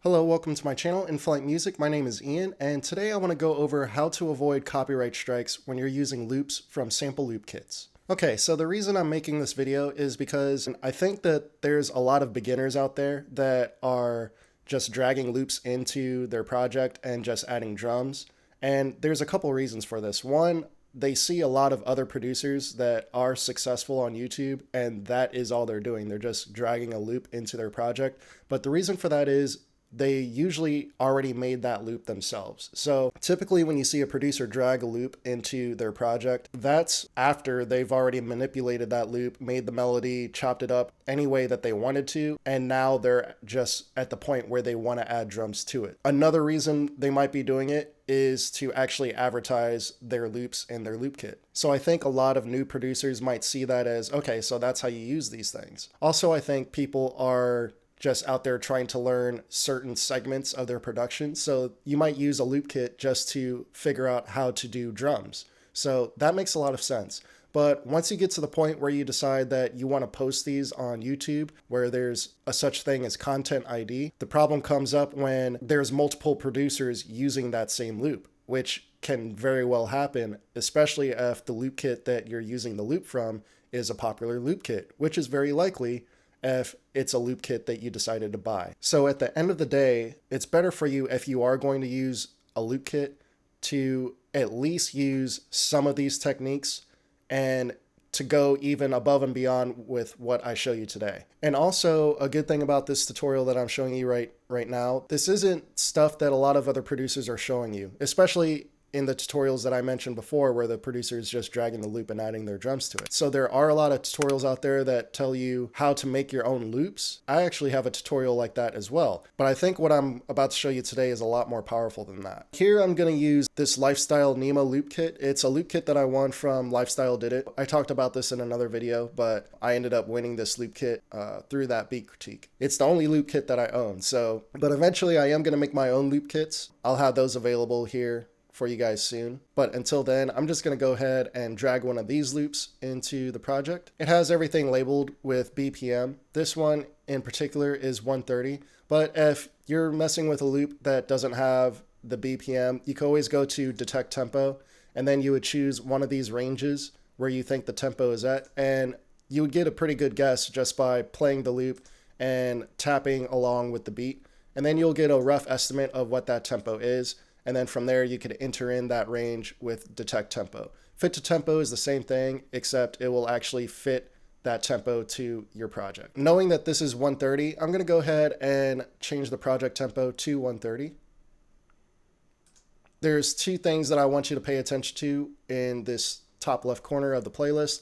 Hello, welcome to my channel, Inflightmuzik. My name is Ian, and today I want to go over how to avoid copyright strikes when you're using loops from sample loop kits. Okay, so the reason I'm making this video is because I think that there's a lot of beginners out there that are just dragging loops into their project and just adding drums. And there's a couple reasons for this. One, they see a lot of other producers that are successful on YouTube, and that is all they're doing. They're just dragging a loop into their project. But the reason for that is they usually already made that loop themselves. So typically when you see a producer drag a loop into their project, that's after they've already manipulated that loop, made the melody, chopped it up any way that they wanted to, and now they're just at the point where they want to add drums to it. Another reason they might be doing it is to actually advertise their loops in their loop kit. So I think a lot of new producers might see that as, okay, so that's how you use these things. Also, I think people are just out there trying to learn certain segments of their production. So you might use a loop kit just to figure out how to do drums. So that makes a lot of sense. But once you get to the point where you decide that you want to post these on YouTube, where there's a such thing as content ID, the problem comes up when there's multiple producers using that same loop, which can very well happen, especially if the loop kit that you're using the loop from is a popular loop kit, which is very likely if it's a loop kit that you decided to buy. So at the end of the day, it's better for you if you are going to use a loop kit to at least use some of these techniques and to go even above and beyond with what I show you today. And also a good thing about this tutorial that I'm showing you right now, this isn't stuff that a lot of other producers are showing you, especially in the tutorials that I mentioned before where the producer is just dragging the loop and adding their drums to it. So there are a lot of tutorials out there that tell you how to make your own loops. I actually have a tutorial like that as well, but I think what I'm about to show you today is a lot more powerful than that. Here I'm going to use this Lifestyle Nemo loop kit. It's a loop kit that I won from Lifestyle Did It. I talked about this in another video, but I ended up winning this loop kit through that beat critique. It's the only loop kit that I own. But eventually I am going to make my own loop kits. I'll have those available here for you guys soon. But until then, I'm just going to go ahead and drag one of these loops into the project. It has everything labeled with BPM. This one in particular is 130. But if you're messing with a loop that doesn't have the BPM, you can always go to detect tempo, and then you would choose one of these ranges where you think the tempo is at, and you would get a pretty good guess just by playing the loop and tapping along with the beat. And then you'll get a rough estimate of what that tempo is. And then from there, you could enter in that range with detect tempo. Fit to tempo is the same thing, except it will actually fit that tempo to your project. Knowing that this is 130, I'm going to go ahead and change the project tempo to 130. There's two things that I want you to pay attention to in this top left corner of the playlist.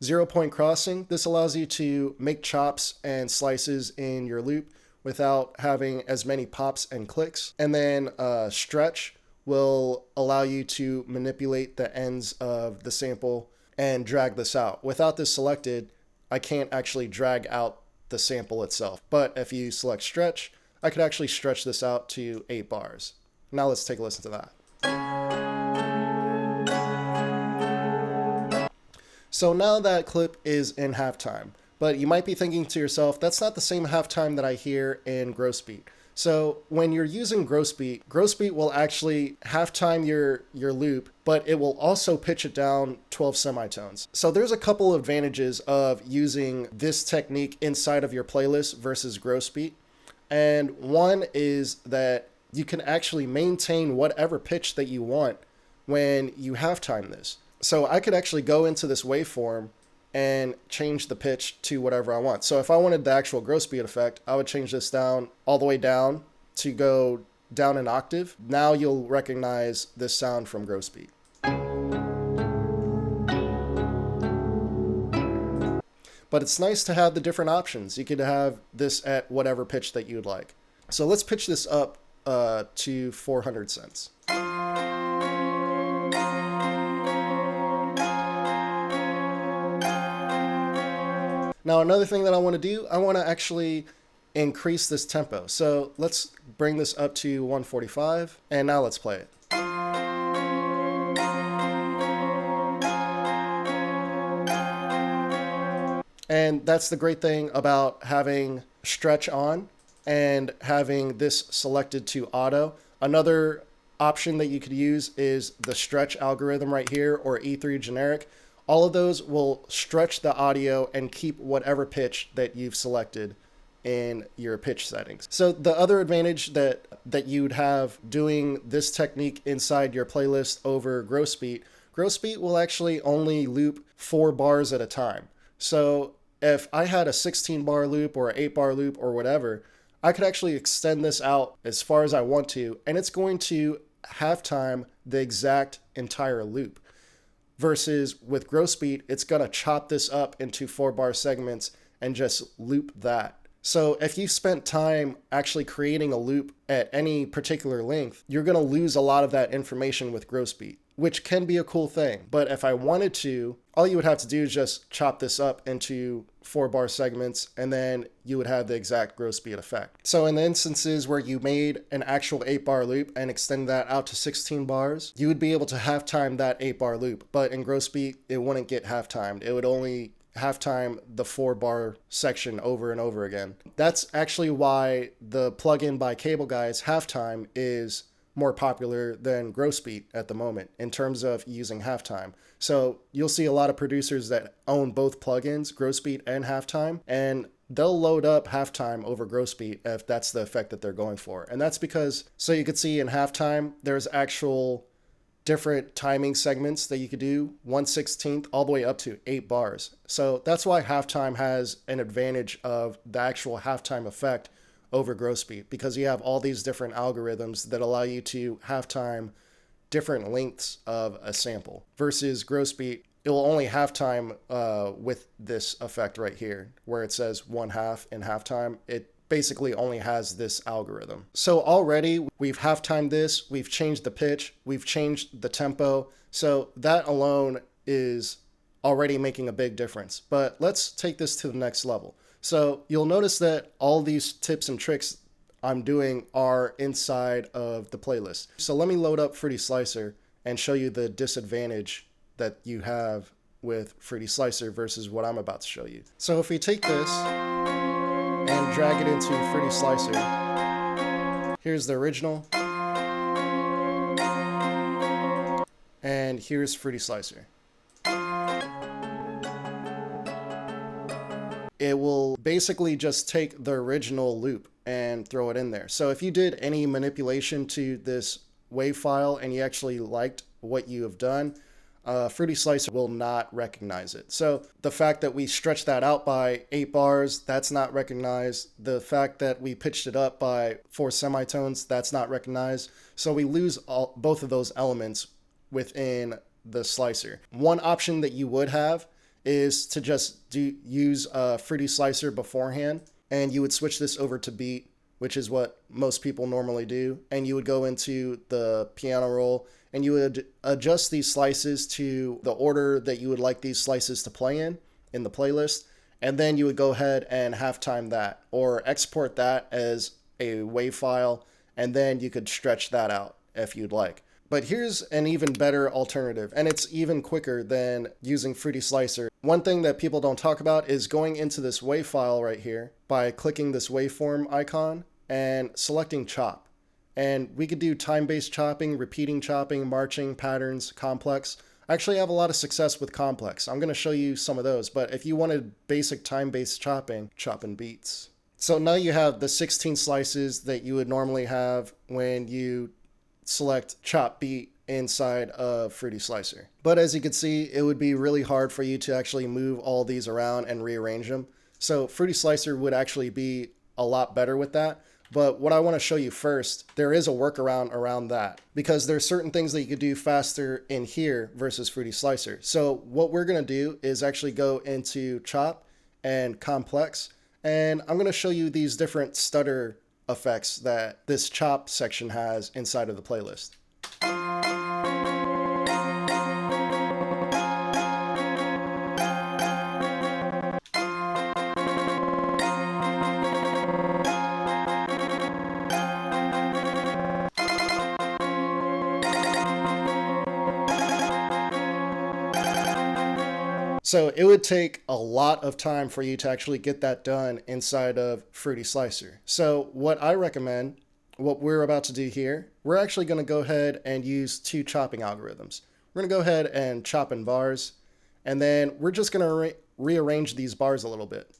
0 point crossing. This allows you to make chops and slices in your loop without having as many pops and clicks. And then stretch will allow you to manipulate the ends of the sample and drag this out. Without this selected, I can't actually drag out the sample itself. But if you select stretch, I could actually stretch this out to 8 bars. Now let's take a listen to that. So now that clip is in halftime. But you might be thinking to yourself, that's not the same halftime that I hear in gross beat. So when you're using gross beat will actually halftime your loop, but it will also pitch it down 12 semitones. So there's a couple advantages of using this technique inside of your playlist versus gross beat. And one is that you can actually maintain whatever pitch that you want when you halftime this. So I could actually go into this waveform and change the pitch to whatever I want. So if I wanted the actual gross beat effect, I would change this down all the way down to go down an octave. Now you'll recognize this sound from gross beat. But it's nice to have the different options. You could have this at whatever pitch that you'd like. So let's pitch this up to 400 cents. Now, another thing that I want to do, I want to actually increase this tempo. So let's bring this up to 145, and now let's play it. And that's the great thing about having stretch on. and having this selected to auto. Another option that you could use is the stretch algorithm right here, or E3 generic. All of those will stretch the audio and keep whatever pitch that you've selected in your pitch settings. So the other advantage that you'd have doing this technique inside your playlist over gross beat will actually only loop 4 bars at a time. So if I had a 16 bar loop or an 8 bar loop or whatever, I could actually extend this out as far as I want to, and it's going to halftime the exact entire loop. Versus with gross beat, it's gonna chop this up into 4 bar segments and just loop that. So if you spent time actually creating a loop at any particular length, you're going to lose a lot of that information with gross beat, which can be a cool thing. But if I wanted to, all you would have to do is just chop this up into 4 bar segments, and then you would have the exact gross beat effect. So in the instances where you made an actual 8 bar loop and extend that out to 16 bars, you would be able to halftime that 8 bar loop. But in gross beat, it wouldn't get halftimed. It would only halftime the 4 bar section over and over again. That's actually why the plugin by Cable Guy's halftime is more popular than gross beat at the moment in terms of using halftime. So you'll see a lot of producers that own both plugins, gross beat and halftime, and they'll load up halftime over gross beat if that's the effect that they're going for. And that's because, so you could see in halftime, there's actual different timing segments that you could do, 1/16 all the way up to 8 bars. So that's why halftime has an advantage of the actual halftime effect over gross beat, because you have all these different algorithms that allow you to halftime different lengths of a sample. Versus gross beat, it will only halftime with this effect right here, where it says 1/2 in halftime. It basically only has this algorithm. So already we've halftimed this, we've changed the pitch, we've changed the tempo. So that alone is already making a big difference. But let's take this to the next level. So you'll notice that all these tips and tricks I'm doing are inside of the playlist. So let me load up Fruity Slicer and show you the disadvantage that you have with Fruity Slicer versus what I'm about to show you. So if we take this and drag it into Fruity Slicer, here's the original, and here's Fruity Slicer. It will basically just take the original loop and throw it in there. So if you did any manipulation to this WAV file and you actually liked what you have done, Fruity Slicer will not recognize it. So the fact that we stretched that out by 8 bars, that's not recognized. The fact that we pitched it up by 4 semitones, that's not recognized. So we lose both of those elements within the slicer. One option that you would have is to just use Fruity Slicer beforehand, and you would switch this over to beat, which is what most people normally do. And you would go into the piano roll and you would adjust these slices to the order that you would like these slices to play in the playlist. And then you would go ahead and halftime that, or export that as a WAV file, and then you could stretch that out if you'd like. But here's an even better alternative, and it's even quicker than using Fruity Slicer. One thing that people don't talk about is going into this WAV file right here by clicking this waveform icon and selecting chop. And we could do time-based chopping, repeating chopping, marching, patterns, complex. I actually have a lot of success with complex. I'm going to show you some of those, but if you wanted basic time-based chopping, chopping beats. So now you have the 16 slices that you would normally have when you select chop beat inside of Fruity Slicer. But as you can see, it would be really hard for you to actually move all these around and rearrange them. So Fruity Slicer would actually be a lot better with that. But what I want to show you first, there is a workaround around that, because there's certain things that you could do faster in here versus Fruity Slicer. So what we're going to do is actually go into chop and complex, and I'm going to show you these different stutter effects that this chop section has inside of the playlist. So it would take a lot of time for you to actually get that done inside of Fruity Slicer. So what I recommend, what we're about to do here, we're actually going to go ahead and use two chopping algorithms. We're going to go ahead and chop in bars, and then we're just going to rearrange these bars a little bit.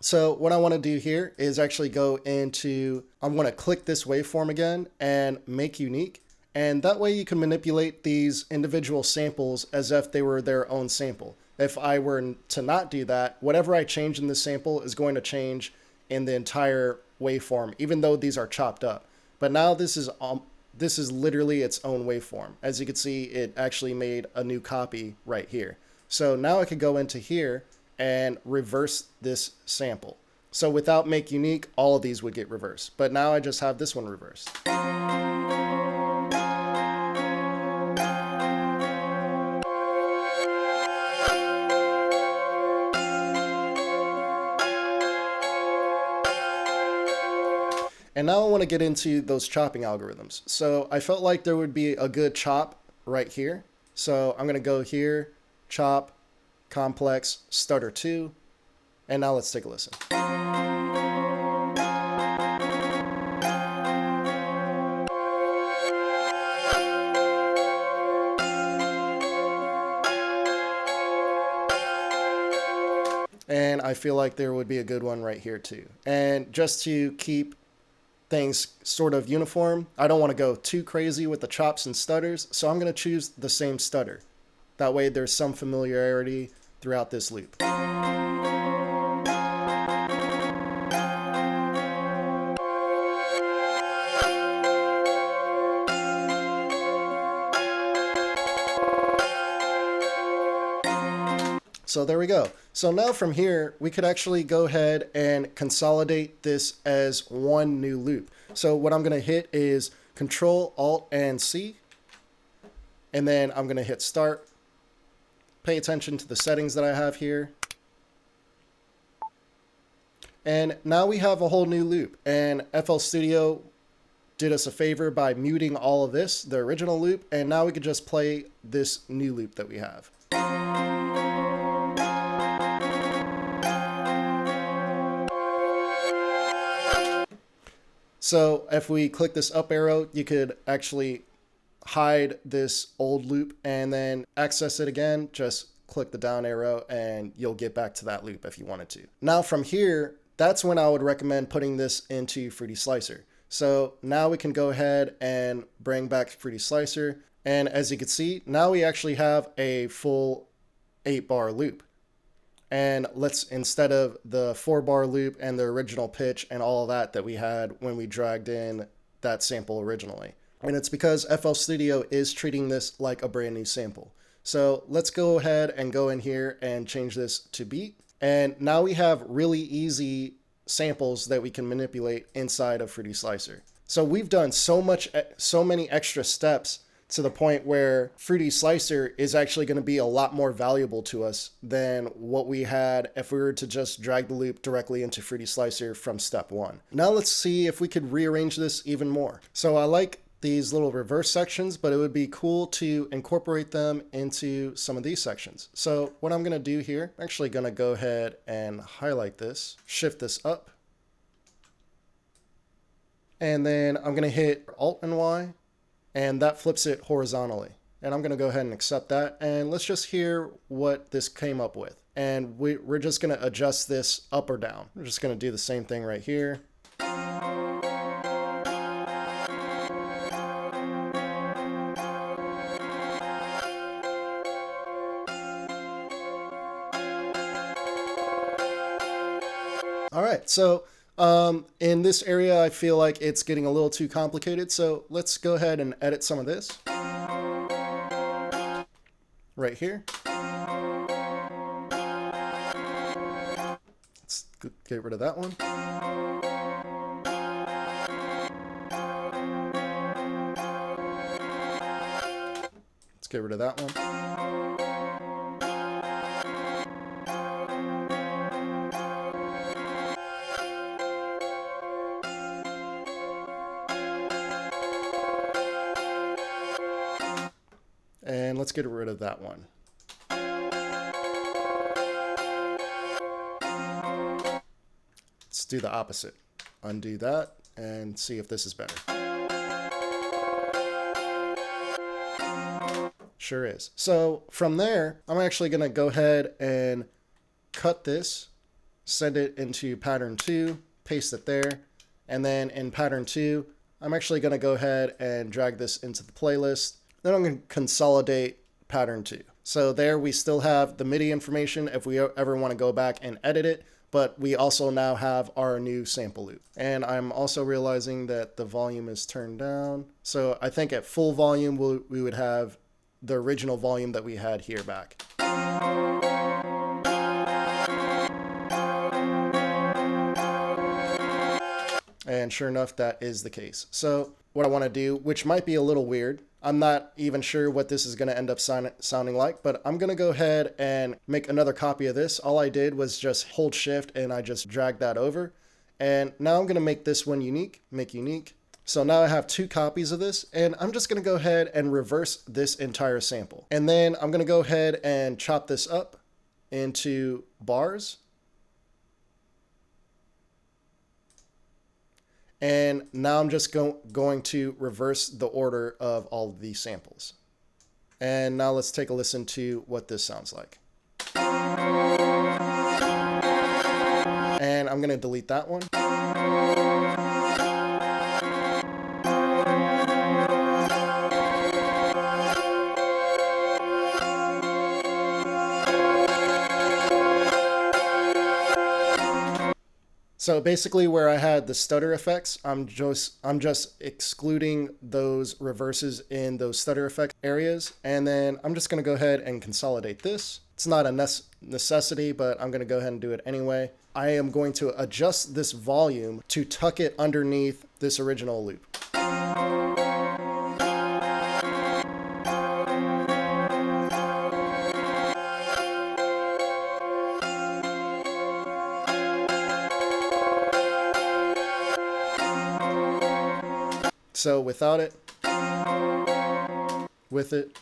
So what I want to do here is actually go into, I'm going to click this waveform again and make unique. And that way you can manipulate these individual samples as if they were their own sample. If I were to not do that, whatever I change in this sample is going to change in the entire waveform, even though these are chopped up. But now this is literally its own waveform. As you can see, it actually made a new copy right here. So now I could go into here and reverse this sample. So without make unique, all of these would get reversed. But now I just have this one reversed. And now I want to get into those chopping algorithms. So I felt like there would be a good chop right here. So I'm going to go here, chop, complex, stutter 2, and now let's take a listen. And I feel like there would be a good one right here too. And just to keep things sort of uniform, I don't want to go too crazy with the chops and stutters, so I'm going to choose the same stutter. That way there's some familiarity throughout this loop. So there we go. So now from here, we could actually go ahead and consolidate this as one new loop. So what I'm going to hit is Control, Alt, and C. And then I'm going to hit Start. Pay attention to the settings that I have here. And now we have a whole new loop. And FL Studio did us a favor by muting all of this, the original loop. And now we could just play this new loop that we have. So if we click this up arrow, you could actually hide this old loop and then access it again. Just click the down arrow and you'll get back to that loop if you wanted to. Now from here, that's when I would recommend putting this into Fruity Slicer. So now we can go ahead and bring back Fruity Slicer. And as you can see, now we actually have a full 8-bar loop. And let's, instead of the 4-bar loop and the original pitch and all of that we had when we dragged in that sample originally. And it's because FL Studio is treating this like a brand new sample. So let's go ahead and go in here and change this to beat. And now we have really easy samples that we can manipulate inside of Fruity Slicer. So we've done so many extra steps to the point where Fruity Slicer is actually going to be a lot more valuable to us than what we had if we were to just drag the loop directly into Fruity Slicer from step 1. Now let's see if we could rearrange this even more. So I like these little reverse sections, but it would be cool to incorporate them into some of these sections. So what I'm going to do here, I'm actually going to go ahead and highlight this, shift this up, and then I'm going to hit Alt and Y, and that flips it horizontally. And I'm going to go ahead and accept that. And let's just hear what this came up with. And we're just going to adjust this up or down. We're just going to do the same thing right here. All right, so in this area, I feel like it's getting a little too complicated, so let's go ahead and edit some of this. Right here. Let's get rid of that one. Let's get rid of that one. let's get rid of that one. Let's do the opposite. Undo that and see if this is better. Sure is. So from there, I'm actually going to go ahead and cut this, send it into pattern 2, paste it there, and then in pattern 2, I'm actually going to go ahead and drag this into the playlist. Then I'm going to consolidate pattern 2. So there we still have the MIDI information if we ever want to go back and edit it, but we also now have our new sample loop. And I'm also realizing that the volume is turned down. So I think at full volume, we would have the original volume that we had here back. And sure enough, that is the case. So what I want to do, which might be a little weird, I'm not even sure what this is going to end up sounding like, but I'm going to go ahead and make another copy of this. All I did was just hold shift and I just dragged that over. And now I'm going to make this one unique, make unique. So now I have 2 copies of this, and I'm just going to go ahead and reverse this entire sample. And then I'm going to go ahead and chop this up into bars. And now I'm just going to reverse the order of all of these samples. And now let's take a listen to what this sounds like. And I'm going to delete that one. So basically where I had the stutter effects, I'm just excluding those reverses in those stutter effect areas. And then I'm just going to go ahead and consolidate this. It's not a necessity, but I'm going to go ahead and do it anyway. I am going to adjust this volume to tuck it underneath this original loop. So without it, with it,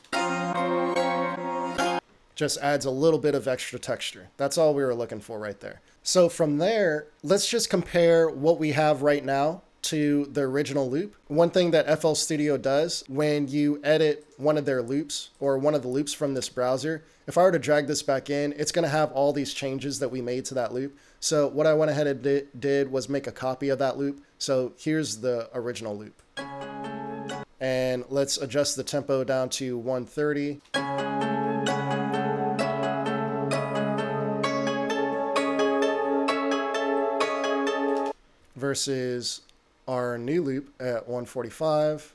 just adds a little bit of extra texture. That's all we were looking for right there. So from there, let's just compare what we have right now to the original loop. One thing that FL Studio does when you edit one of their loops or one of the loops from this browser, if I were to drag this back in, it's going to have all these changes that we made to that loop. So what I went ahead and did was make a copy of that loop. So here's the original loop. And let's adjust the tempo down to 130. Versus our new loop at 145.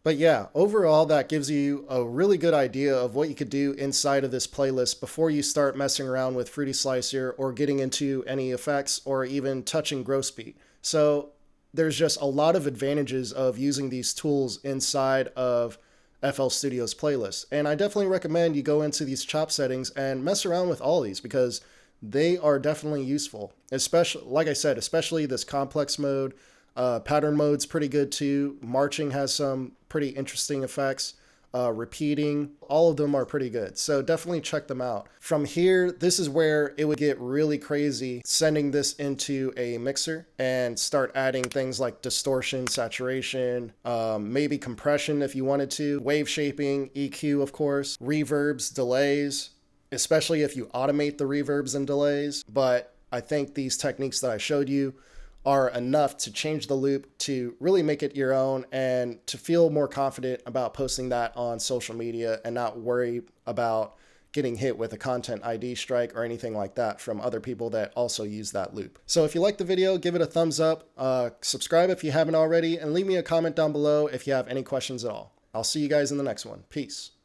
But yeah, overall, that gives you a really good idea of what you could do inside of this playlist before you start messing around with Fruity Slicer or getting into any effects or even touching gross beat. So there's just a lot of advantages of using these tools inside of FL Studio's playlist. And I definitely recommend you go into these chop settings and mess around with all these because they are definitely useful. Especially, like I said, especially this complex mode. Pattern mode's pretty good too. Marching has some pretty interesting effects. Repeating, all of them are pretty good. So definitely check them out. From here, this is where it would get really crazy sending this into a mixer and start adding things like distortion, saturation, maybe compression if you wanted to, wave shaping, EQ, of course, reverbs, delays, especially if you automate the reverbs and delays. But I think these techniques that I showed you are enough to change the loop to really make it your own and to feel more confident about posting that on social media and not worry about getting hit with a content ID strike or anything like that from other people that also use that loop. So if you liked the video, give it a thumbs up, subscribe if you haven't already, and leave me a comment down below if you have any questions at all. I'll see you guys in the next one. Peace.